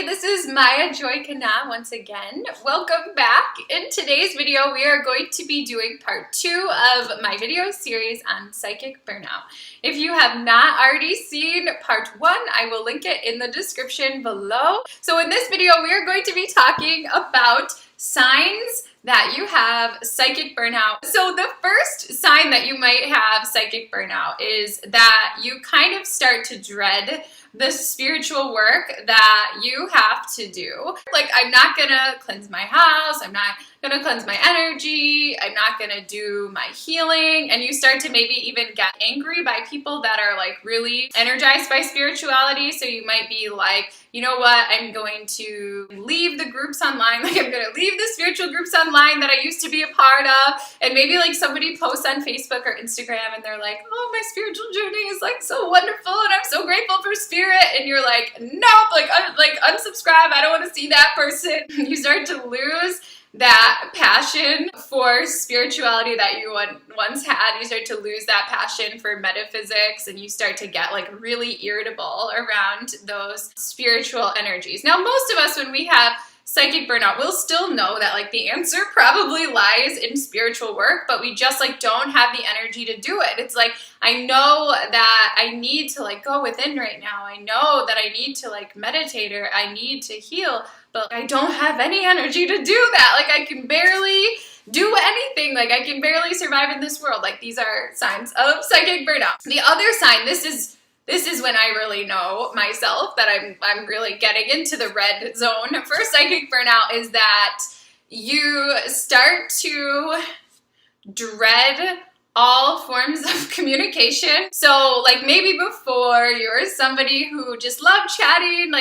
this is Maya Joy KahNah once again. Welcome back. In today's video, we are going to be doing part 2 of my video series on psychic burnout. If you have not already seen part 1, I will link it in the description below. So in this video, we are going to be talking about signs that you have psychic burnout. So the first sign that you might have psychic burnout is that you kind of start to dread the spiritual work that you have to do. Like, I'm not gonna cleanse my house, I'm not gonna cleanse my energy, I'm not gonna do my healing, and you start to maybe even get angry by people that are like really energized by spirituality. So you might be like, you know what, I'm going to leave the groups online, like I'm gonna leave the spiritual groups online that I used to be a part of, and maybe like somebody posts on Facebook or Instagram and they're like, oh, my spiritual journey is like so wonderful and I'm so grateful for spirit, and you're like, nope, like unsubscribe, I don't want to see that person. You start to lose that passion for spirituality that you once had. You start to lose that passion for metaphysics, and you start to get like really irritable around those spiritual energies. Now, most of us, when we have psychic burnout, we'll still know that like the answer probably lies in spiritual work, but we just like don't have the energy to do it. It's like, I know that I need to like go within right now. I know that I need to like meditate, or I need to heal, but I don't have any energy to do that. Like, I can barely do anything. Like, I can barely survive in this world. Like, these are signs of psychic burnout. The other sign, this is when I really know myself that I'm really getting into the red zone for psychic burnout, is that you start to dread all forms of communication. So like, maybe before you were somebody who just loved chatting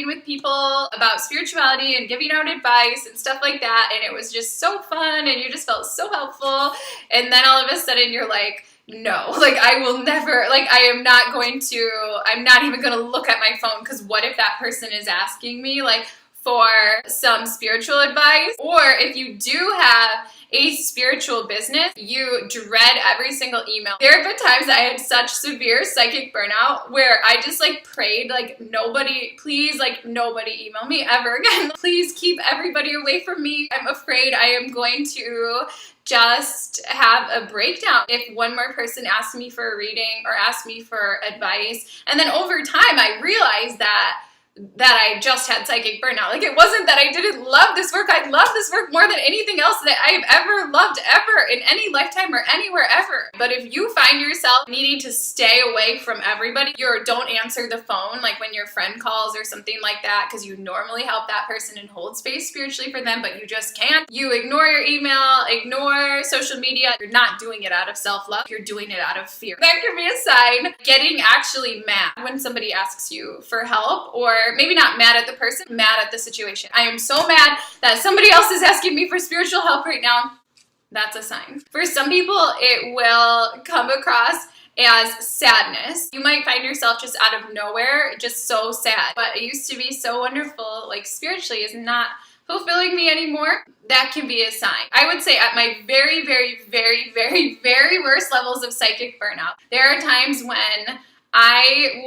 with people about spirituality and giving out advice and stuff like that, and it was just so fun and you just felt so helpful, and then all of a sudden you're like, no, like I will never, like I'm not even gonna look at my phone, because what if that person is asking me like for some spiritual advice? Or if you do have a spiritual business, you dread every single email. There have been times that I had such severe psychic burnout where I just like prayed, like, nobody, please, like nobody email me ever again. Please keep everybody away from me. I'm afraid I am going to just have a breakdown if one more person asks me for a reading or asks me for advice. And then over time, I realized that I just had psychic burnout. Like, it wasn't that I didn't love this work. I love this work more than anything else that I've ever loved, ever, in any lifetime or anywhere ever. But if you find yourself needing to stay away from everybody, you don't answer the phone, like when your friend calls or something like that, because you normally help that person and hold space spiritually for them, but you just can't. You ignore your email, ignore social media. You're not doing it out of self-love. You're doing it out of fear. That could be a sign. Getting actually mad when somebody asks you for help, or maybe not mad at the person, mad at the situation. I am so mad that somebody else is asking me for spiritual help right now. That's a sign. For some people, it will come across as sadness. You might find yourself just out of nowhere, just so sad. But it used to be so wonderful, like spiritually is not fulfilling me anymore. That can be a sign. I would say at my very, very, very, very, very worst levels of psychic burnout, there are times when I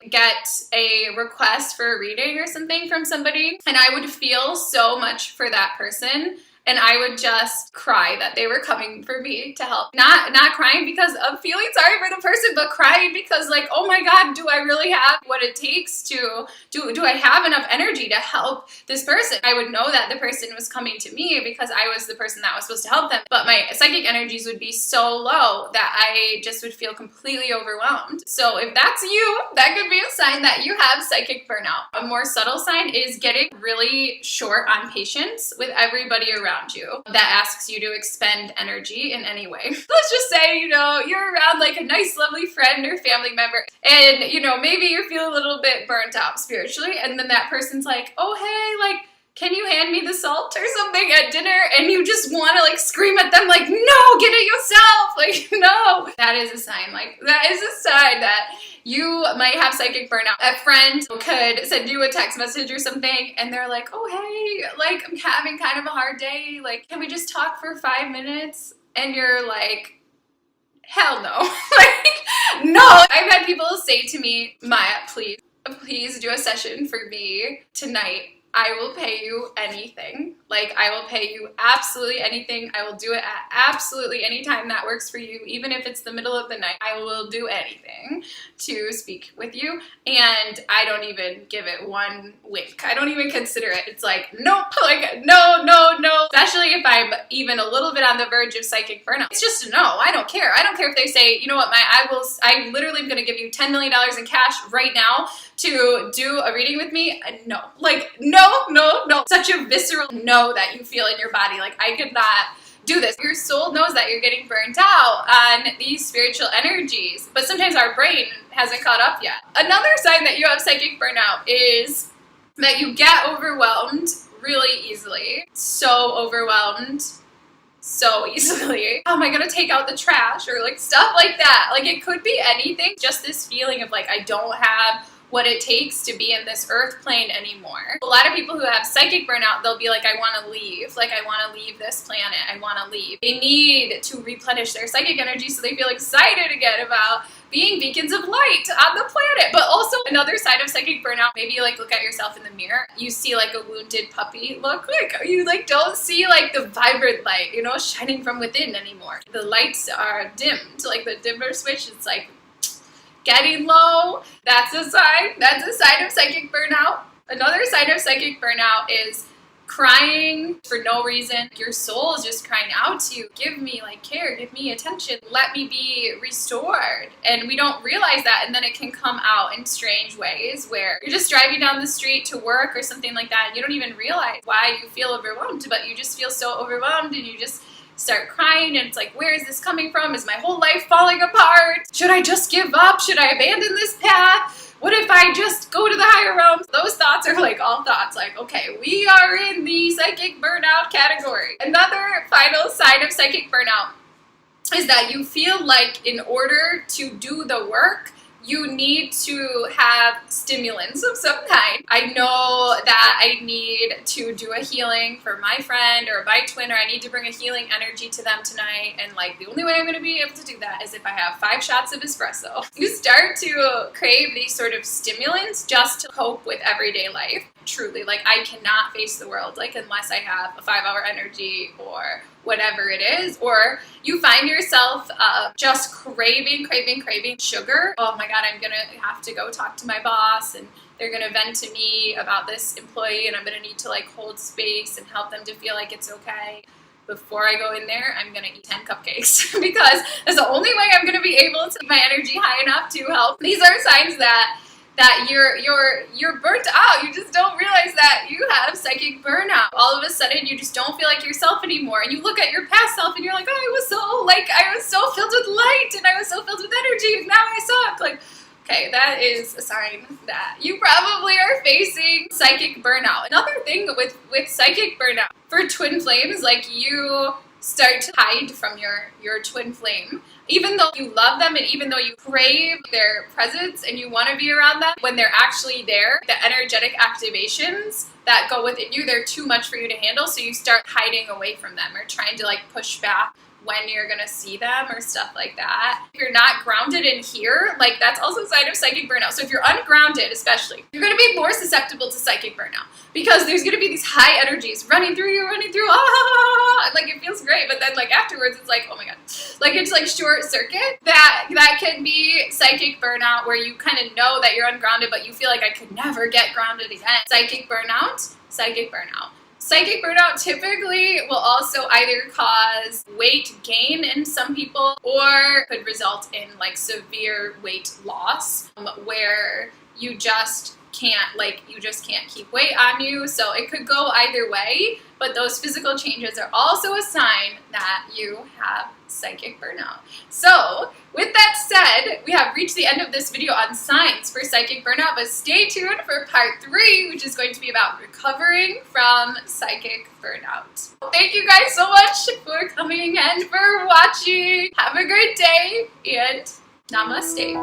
would get a request for a reading or something from somebody, and I would feel so much for that person, and I would just cry that they were coming for me to help. Not crying because of feeling sorry for the person, but crying because like, oh my God, do I really have what it takes to, do I have enough energy to help this person? I would know that the person was coming to me because I was the person that was supposed to help them, but my psychic energies would be so low that I just would feel completely overwhelmed. So if that's you, that could be a sign that you have psychic burnout. A more subtle sign is getting really short on patience with everybody around you that asks you to expend energy in any way. Let's just say, you're around like a nice, lovely friend or family member, and, maybe you're feeling a little bit burnt out spiritually, and then that person's like, oh, hey, like, can you hand me the salt or something at dinner? And you just want to like scream at them like, no, get it yourself. Like, no. That is a sign. Like, that is a sign that you might have psychic burnout. A friend could send you a text message or something, and they're like, oh, hey, like, I'm having kind of a hard day. Like, can we just talk for 5 minutes? And you're like, hell no. Like, no. I've had people say to me, Maya, please, please do a session for me tonight. I will pay you anything. Like, I will pay you absolutely anything. I will do it at absolutely any time that works for you, even if it's the middle of the night. I will do anything to speak with you, and I don't even give it one wink. I don't even consider it. It's like, nope, like, no, no, no. Especially if I'm even a little bit on the verge of psychic burnout. It's just a no. I don't care. I don't care if they say, you know what, I literally am gonna give you $10 million in cash right now to do a reading with me. No, like, no, no, no. Such a visceral no that you feel in your body. Like, I could not do this. Your soul knows that you're getting burnt out on these spiritual energies, but sometimes our brain hasn't caught up yet. Another sign that you have psychic burnout is that you get overwhelmed really easily. So overwhelmed so easily. How am I gonna take out the trash, or like stuff like that? Like, it could be anything. Just this feeling of like, I don't have what it takes to be in this earth plane anymore. A lot of people who have psychic burnout, they'll be like, I want to leave. Like, I want to leave this planet. I want to leave. They need to replenish their psychic energy so they feel excited again about being beacons of light on the planet. But also another side of psychic burnout, maybe like look at yourself in the mirror. You see like a wounded puppy look, like you like don't see like the vibrant light, you know, shining from within anymore. The lights are dimmed, like the dimmer switch. It's like getting low. That's a sign. That's a sign of psychic burnout. Another sign of psychic burnout is crying for no reason. Your soul is just crying out to you. Give me like care, give me attention, let me be restored. And we don't realize that, and then it can come out in strange ways where you're just driving down the street to work or something like that, and you don't even realize why you feel overwhelmed, but you just feel so overwhelmed and you just start crying, and it's like, where is this coming from? Is my whole life falling apart? Should I just give up? Should I abandon this path? What if I just go to the higher realms? Those thoughts are like all thoughts like, okay, we are in the psychic burnout category. Another final sign of psychic burnout is that you feel like in order to do the work, you need to have stimulants of some kind. I know that I need to do a healing for my friend or my twin, or I need to bring a healing energy to them tonight. And like, the only way I'm gonna be able to do that is if I have 5 shots of espresso. You start to crave these sort of stimulants just to cope with everyday life. Truly, like, I cannot face the world like unless I have a 5-hour energy or whatever it is. Or you find yourself just craving sugar. Oh my God, I'm gonna have to go talk to my boss, and they're gonna vent to me about this employee, and I'm gonna need to like hold space and help them to feel like it's okay. Before I go in there, I'm gonna eat 10 cupcakes because that's the only way I'm gonna be able to keep my energy high enough to help. These are signs that you're burnt out. You just don't realize that you have psychic burnout. All of a sudden, you just don't feel like yourself anymore, and you look at your past self and you're like, oh, I was so filled with light, and I was so filled with energy, and now I suck. Like, okay, that is a sign that you probably are facing psychic burnout. Another thing with psychic burnout, for twin flames, like, you start to hide from your twin flame. Even though you love them, and even though you crave their presence and you want to be around them, when they're actually there, the energetic activations that go within you, they're too much for you to handle, so you start hiding away from them or trying to like push back when you're gonna see them or stuff like that. If you're not grounded in here, like, that's also a sign of psychic burnout. So if you're ungrounded, especially, you're gonna be more susceptible to psychic burnout because there's gonna be these high energies running through you, like, it feels great, but then like afterwards it's like, oh my God, like, it's like short circuit. That can be psychic burnout, where you kind of know that you're ungrounded, but you feel like, I could never get grounded again. Psychic burnout. Psychic burnout typically will also either cause weight gain in some people, or could result in like severe weight loss, where you just can't keep weight on you. So it could go either way, but those physical changes are also a sign that you have psychic burnout. So with that said, we have reached the end of this video on signs for psychic burnout, but stay tuned for part 3, which is going to be about recovering from psychic burnout. Thank you guys so much for coming and for watching. Have a great day, and namaste.